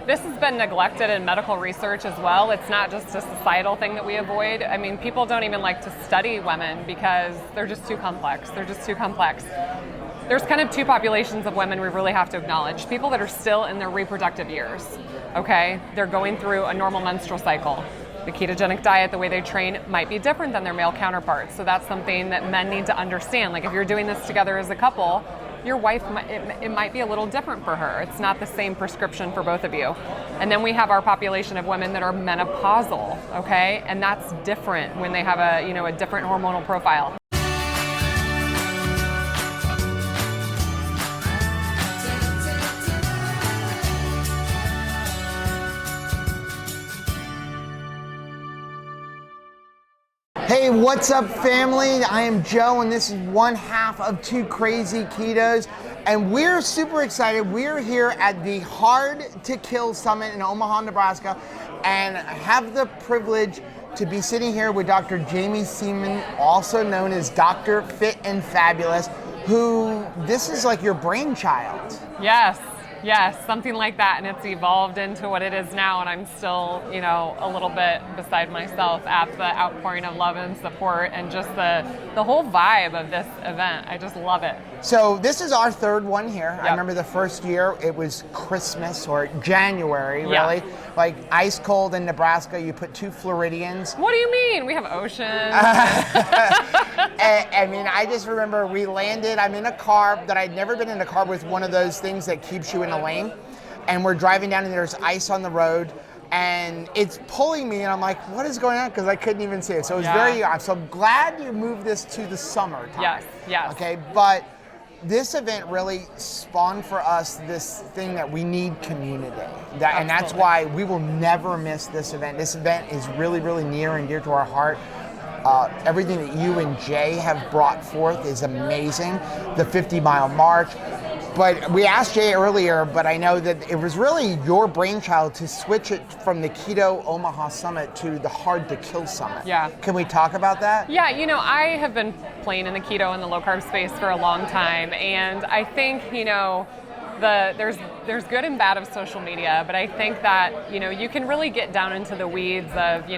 This has been neglected in medical research as well. It's not just a societal thing that we avoid. I mean, people don't even like to study women because they're just too complex. There's kind of two populations of women we really have to acknowledge. People that are still in their reproductive years, okay? They're going through a normal menstrual cycle. The ketogenic diet, the way they train, might be different than their male counterparts. So that's something that men need to understand. Like if you're doing this together as a couple, your wife, it might be a little different for her. It's not the same prescription for both of you. And then we have our population of women that are menopausal, okay? And that's different when they have a different hormonal profile. Hey, what's up, family? I am Joe, and this is one half of Two Krazy Ketos, and we're super excited. We're here at the Hard to Kill Summit in Omaha, Nebraska, and I have the privilege to be sitting here with Dr. Jamie Seeman, also known as Dr. Fit and Fabulous, who this is like your brainchild. Yes, something like that, and it's evolved into what it is now, and I'm still, a little bit beside myself at the outpouring of love and support and just the whole vibe of this event. I just love it. So this is our third one here. Yep. I remember the first year it was Christmas or January, really. Yeah. Like ice cold in Nebraska, you put 2 Floridians. What do you mean? We have oceans. I just remember we landed, I'm in a car that I'd never been in a car with, one of those things that keeps you in a lane. And we're driving down and there's ice on the road and it's pulling me and I'm like, what is going on? Because I couldn't even see it. So it was so I'm glad you moved this to the summertime. Yes. Okay, but this event really spawned for us this thing that we need community. And that's why we will never miss this event. This event is really, really near and dear to our heart. Everything that you and Jay have brought forth is amazing. The 50-mile march. But we asked Jay earlier, but I know that it was really your brainchild to switch it from the Keto Omaha Summit to the Hard to Kill Summit. Yeah. Can we talk about that? Yeah, I have been playing in the keto and the low carb space for a long time, and I think, there's good and bad of social media, but I think that, you can really get down into the weeds of,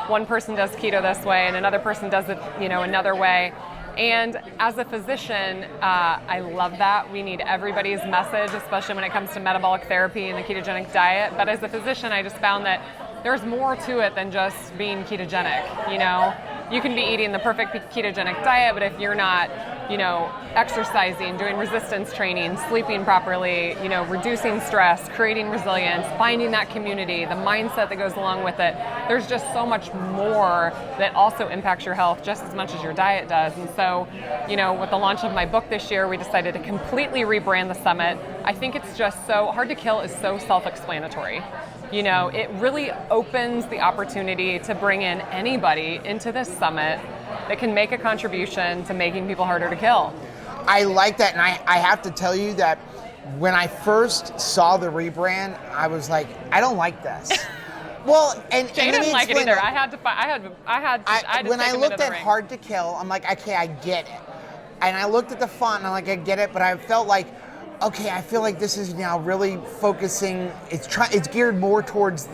one person does keto this way and another person does it, another way. And as a physician, I love that. We need everybody's message, especially when it comes to metabolic therapy and the ketogenic diet. But as a physician, I just found that there's more to it than just being ketogenic. You can be eating the perfect ketogenic diet, but if you're not, exercising, doing resistance training, sleeping properly, reducing stress, creating resilience, finding that community, the mindset that goes along with it, there's just so much more that also impacts your health just as much as your diet does. And so, with the launch of my book this year, we decided to completely rebrand the summit. I think it's just so Hard to Kill is so self-explanatory. It really opens the opportunity to bring in anybody into this summit that can make a contribution to making people harder to kill. I like that, and I have to tell you that when I first saw the rebrand, I was like, I don't like this. Well, and Jay didn't like it either. When I looked at Hard to Kill, I'm like, okay, I get it. And I looked at the font, and I'm like, I get it, but I felt like, okay, I feel like this is now really focusing, it's geared more towards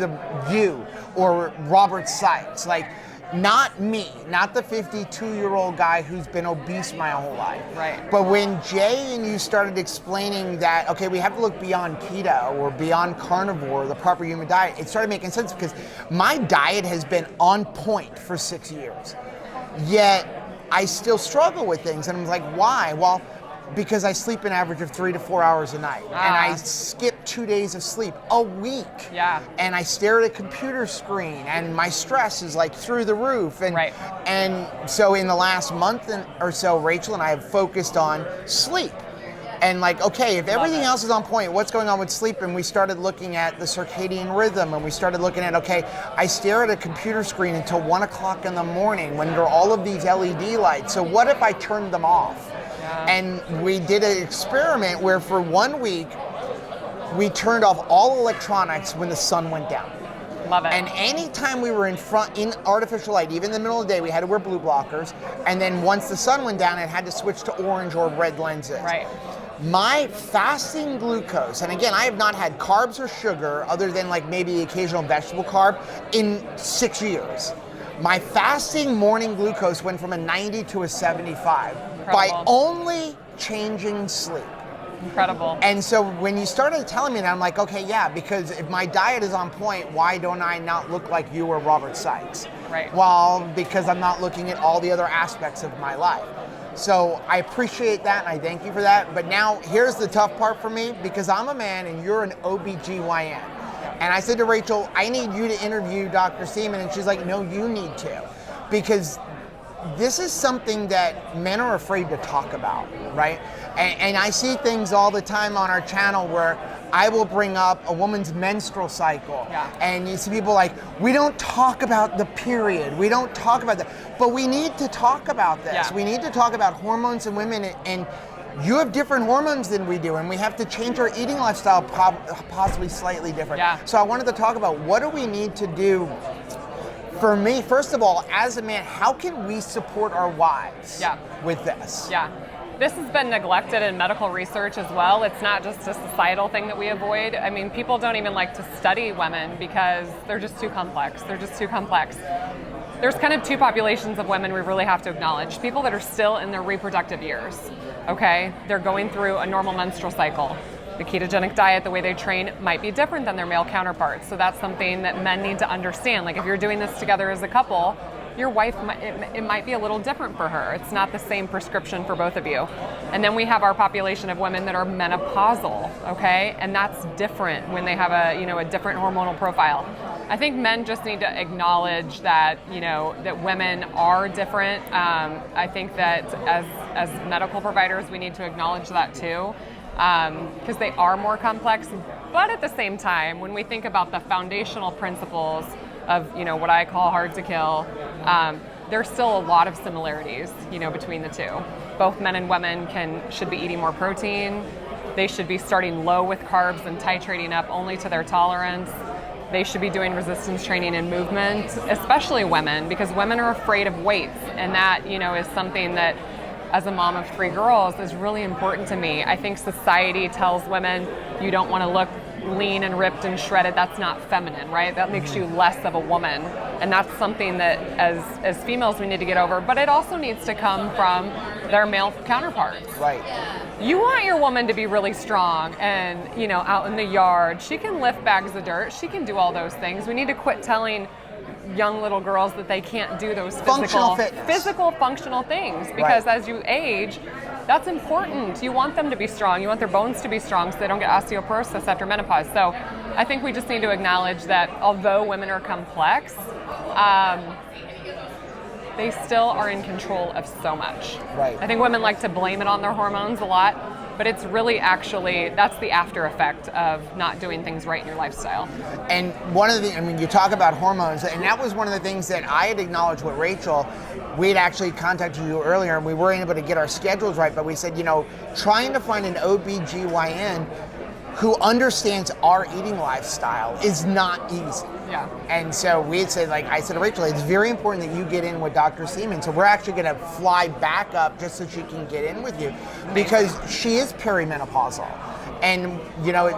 you or Robert Sykes, like not me, not the 52-year-old guy who's been obese my whole life. Right. But when Jay and you started explaining that, okay, we have to look beyond keto or beyond carnivore, the proper human diet, it started making sense because my diet has been on point for 6 years. Yet I still struggle with things, and I'm like, why? Well, because I sleep an average of 3 to 4 hours a night, and I skip 2 days of sleep a week. Yeah. And I stare at a computer screen, and my stress is like through the roof. And right. And so in the last month or so, Rachel and I have focused on sleep. And like, okay, if everything else is on point, what's going on with sleep? And we started looking at the circadian rhythm, and we started looking at, okay, I stare at a computer screen until 1 o'clock in the morning when there are all of these LED lights. So what if I turned them off? And we did an experiment where for 1 week, we turned off all electronics when the sun went down. Love it. And anytime we were in artificial light, even in the middle of the day, we had to wear blue blockers. And then once the sun went down, it had to switch to orange or red lenses. Right. My fasting glucose, and again, I have not had carbs or sugar other than like maybe occasional vegetable carb in 6 years. My fasting morning glucose went from a 90 to a 75 by only changing sleep. Incredible. And so when you started telling me that, I'm like, okay, yeah, because if my diet is on point, why don't I not look like you or Robert Sykes? Right. Well, because I'm not looking at all the other aspects of my life. So I appreciate that and I thank you for that. But now here's the tough part for me, because I'm a man and you're an OBGYN. And I said to Rachel, I need you to interview Dr. Seeman. And she's like, no, you need to. Because this is something that men are afraid to talk about, right? And I see things all the time on our channel where I will bring up a woman's menstrual cycle. Yeah. And you see people like, we don't talk about the period. We don't talk about that. But we need to talk about this. Yeah. We need to talk about hormones in women. And you have different hormones than we do. And we have to change our eating lifestyle possibly slightly different. Yeah. So I wanted to talk about what do we need to do. For me, first of all, as a man, how can we support our wives with this? Yeah. This has been neglected in medical research as well. It's not just a societal thing that we avoid. I mean, people don't even like to study women because they're just too complex. There's kind of two populations of women we really have to acknowledge. People that are still in their reproductive years, okay? They're going through a normal menstrual cycle. The ketogenic diet, the way they train, might be different than their male counterparts. So that's something that men need to understand. Like if you're doing this together as a couple, your wife, it might be a little different for her. It's not the same prescription for both of you. And then we have our population of women that are menopausal, okay? And that's different when they have a different hormonal profile. I think men just need to acknowledge that, that women are different. I think that as medical providers, we need to acknowledge that too. Because they are more complex, but at the same time, when we think about the foundational principles of what I call hard to kill, there's still a lot of similarities between the two. Both men and women should be eating more protein. They should be starting low with carbs and titrating up only to their tolerance. They should be doing resistance training and movement, especially women, because women are afraid of weights, and that is something that, as a mom of 3 girls, is really important to me. I think society tells women you don't want to look lean and ripped and shredded. That's not feminine, right? That makes you less of a woman. And that's something that as females we need to get over. But it also needs to come from their male counterparts. Right. You want your woman to be really strong and, out in the yard. She can lift bags of dirt. She can do all those things. We need to quit telling young little girls that they can't do those physical functional things, because as you age, that's important. You want them to be strong. You want their bones to be strong so they don't get osteoporosis after menopause. So I think we just need to acknowledge that although women are complex, they still are in control of so much. Right. I think women like to blame it on their hormones a lot, but it's really that's the after effect of not doing things right in your lifestyle. And one of the you talk about hormones, and that was one of the things that I had acknowledged with Rachel. We had actually contacted you earlier, and we weren't able to get our schedules right, but we said, trying to find an OBGYN who understands our eating lifestyle is not easy. Yeah. And so we had said, I said to Rachel, it's very important that you get in with Dr. Seeman. So we're actually going to fly back up just so she can get in with you, because she is perimenopausal. And,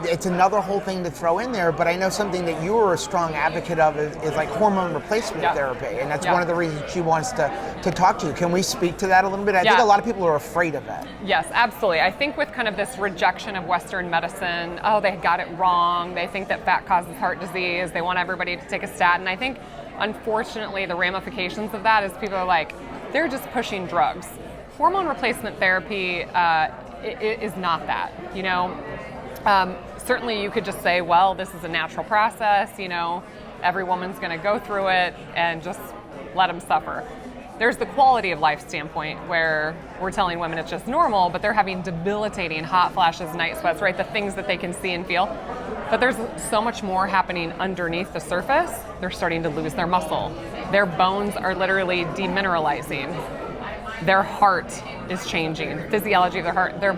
it's another whole thing to throw in there, but I know something that you are a strong advocate of is like hormone replacement therapy. And that's one of the reasons she wants to talk to you. Can we speak to that a little bit? I think a lot of people are afraid of that. Yes, absolutely. I think with kind of this rejection of Western medicine, they got it wrong. They think that fat causes heart disease. They want everybody to take a statin. I think, unfortunately, the ramifications of that is people are like, they're just pushing drugs. Hormone replacement therapy is not that, certainly you could just say, well, this is a natural process, every woman's going to go through it and just let them suffer. There's the quality of life standpoint where we're telling women it's just normal, but they're having debilitating hot flashes, night sweats, right? The things that they can see and feel. But there's so much more happening underneath the surface. They're starting to lose their muscle. Their bones are literally demineralizing. Their heart is changing, physiology of their heart, their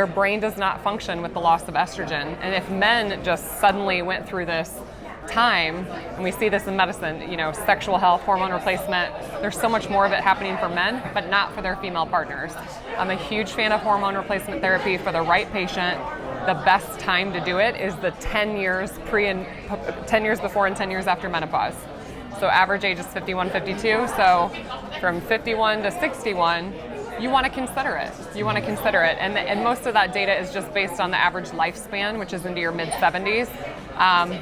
brain does not function with the loss of estrogen. And if men just suddenly went through this time, and we see this in medicine, you know, sexual health, hormone replacement, there's so much more of it happening for men, but not for their female partners. I'm a huge fan of hormone replacement therapy for the right patient. The best time to do it is the 10 years before and 10 years after menopause. So average age is 51, 52. So from 51 to 61, you want to consider it. You want to consider it. And most of that data is just based on the average lifespan, which is into your mid 70s.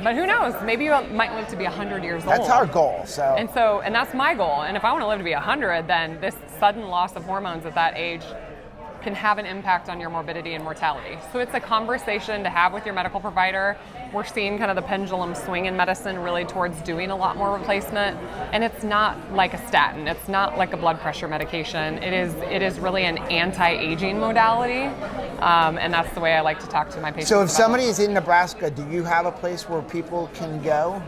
But who knows? Maybe you might live to be 100 years old. That's our goal. And that's my goal. And if I want to live to be 100, then this sudden loss of hormones at that age can have an impact on your morbidity and mortality. So it's a conversation to have with your medical provider. We're seeing kind of the pendulum swing in medicine really towards doing a lot more replacement. And it's not like a statin. It's not like a blood pressure medication. It is really an anti-aging modality. And that's the way I like to talk to my patients. So if somebody is in Nebraska, do you have a place where people can go?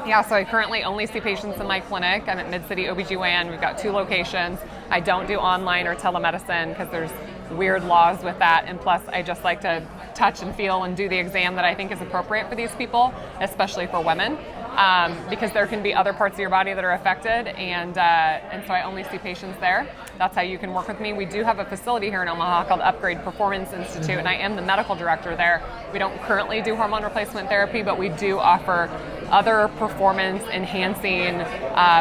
Yeah, so I currently only see patients in my clinic. I'm at Mid-City OBGYN. We've got 2 locations. I don't do online or telemedicine because there's weird laws with that. And plus, I just like to touch and feel and do the exam that I think is appropriate for these people, especially for women, because there can be other parts of your body that are affected. And so I only see patients there. That's how you can work with me. We do have a facility here in Omaha called Upgrade Performance Institute, and I am the medical director there. We don't currently do hormone replacement therapy, but we do offer other performance enhancing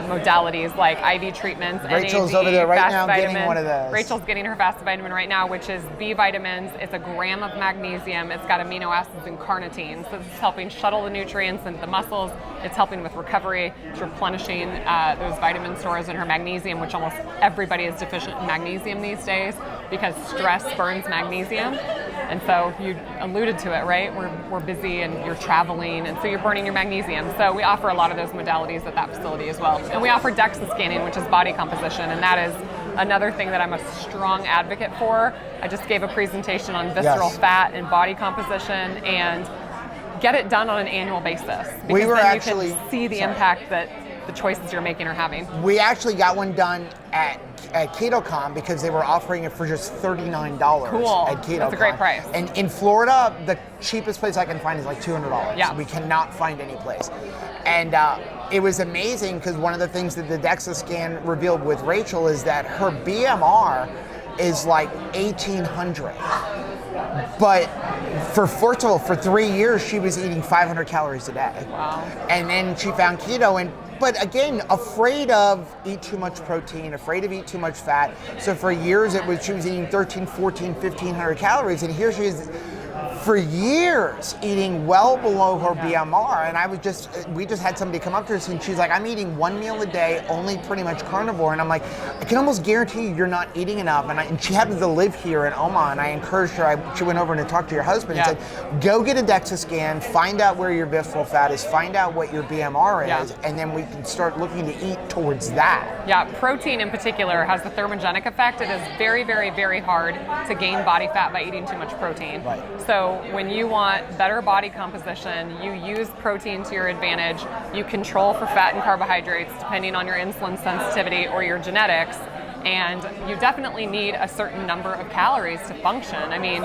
modalities like IV treatments. Rachel's NAD, over there right now vitamin. getting one of those. Rachel's getting her fast vitamin right now, which is B vitamins. It's a gram of magnesium. It's got amino acids and carnitine. So this is helping shuttle the nutrients into the muscles. It's helping with recovery. It's replenishing those vitamin stores in her magnesium, which almost everybody is deficient in magnesium these days because stress burns magnesium. And so you alluded to it, right? We're busy and you're traveling, and so you're burning your magnesium. So we offer a lot of those modalities at that facility as well. And we offer DEXA scanning, which is body composition, and that is another thing that I'm a strong advocate for. I just gave a presentation on visceral fat and body composition, and get it done on an annual basis. Because then you can see the impact that the choices you're making are having. We actually got one done at KetoCon because they were offering it for just $39 cool. at KetoCon. That's a great price. And in Florida, the cheapest place I can find is like $200. Yeah. We cannot find any place. And it was amazing because one of the things that the DEXA scan revealed with Rachel is that her BMR is like 1,800. But first of all, for 3 years, she was eating 500 calories a day. Wow. And then she found keto, but again, afraid of eat too much protein, afraid of eat too much fat. So for years, she was eating 13, 14, 1,500 calories. And here she is for years eating well below her BMR. And we just had somebody come up to us and she's like, I'm eating 1 meal a day, only pretty much carnivore. And I'm like, I can almost guarantee you're not eating enough. And she happens to live here in Omaha, and I encouraged her, she went over and talked to your husband and said, go get a DEXA scan, find out where your visceral fat is, find out what your BMR is, and then we can start looking to eat towards that. Yeah, protein in particular has the thermogenic effect. It is very, very, very hard to gain body fat by eating too much protein. Right. So when you want better body composition, you use protein to your advantage. You control for fat and carbohydrates depending on your insulin sensitivity or your genetics. And you definitely need a certain number of calories to function. I mean,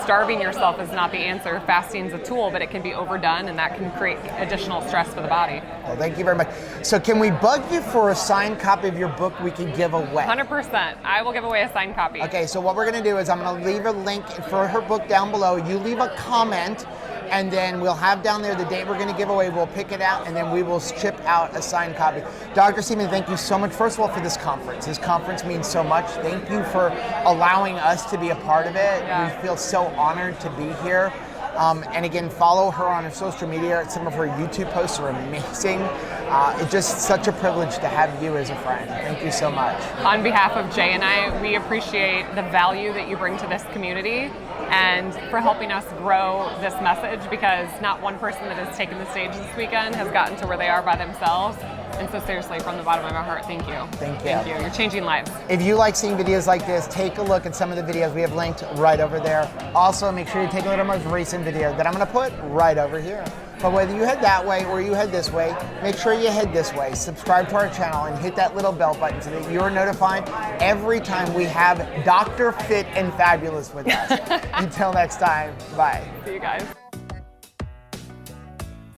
starving yourself is not the answer. Fasting is a tool, but it can be overdone, and that can create additional stress for the body. Well, thank you very much. So can we bug you for a signed copy of your book we can give away? 100%. I will give away a signed copy. Okay, so what we're going to do is I'm going to leave a link for her book down below. You leave a comment, and then we'll have down there the date we're going to give away. We'll pick it out, and then we will ship out a signed copy. Dr. Seeman, thank you so much, first of all, for this conference. This conference means so much. Thank you for allowing us to be a part of it. Yeah. We feel so honored to be here. And again, follow her on her social media. Some of her YouTube posts are amazing. It's just such a privilege to have you as a friend. Thank you so much. On behalf of Jay and I, we appreciate the value that you bring to this community and for helping us grow this message, because not one person that has taken the stage this weekend has gotten to where they are by themselves. And so seriously, from the bottom of my heart, thank you. Thank you. Thank you. You're changing lives. If you like seeing videos like this, take a look at some of the videos we have linked right over there. Also, make sure you take a look at our most recent video that I'm going to put right over here. But whether you head that way or you head this way, make sure you head this way. Subscribe to our channel and hit that little bell button so that you're notified every time we have Dr. Fit and Fabulous with us. Until next time, bye. See you guys.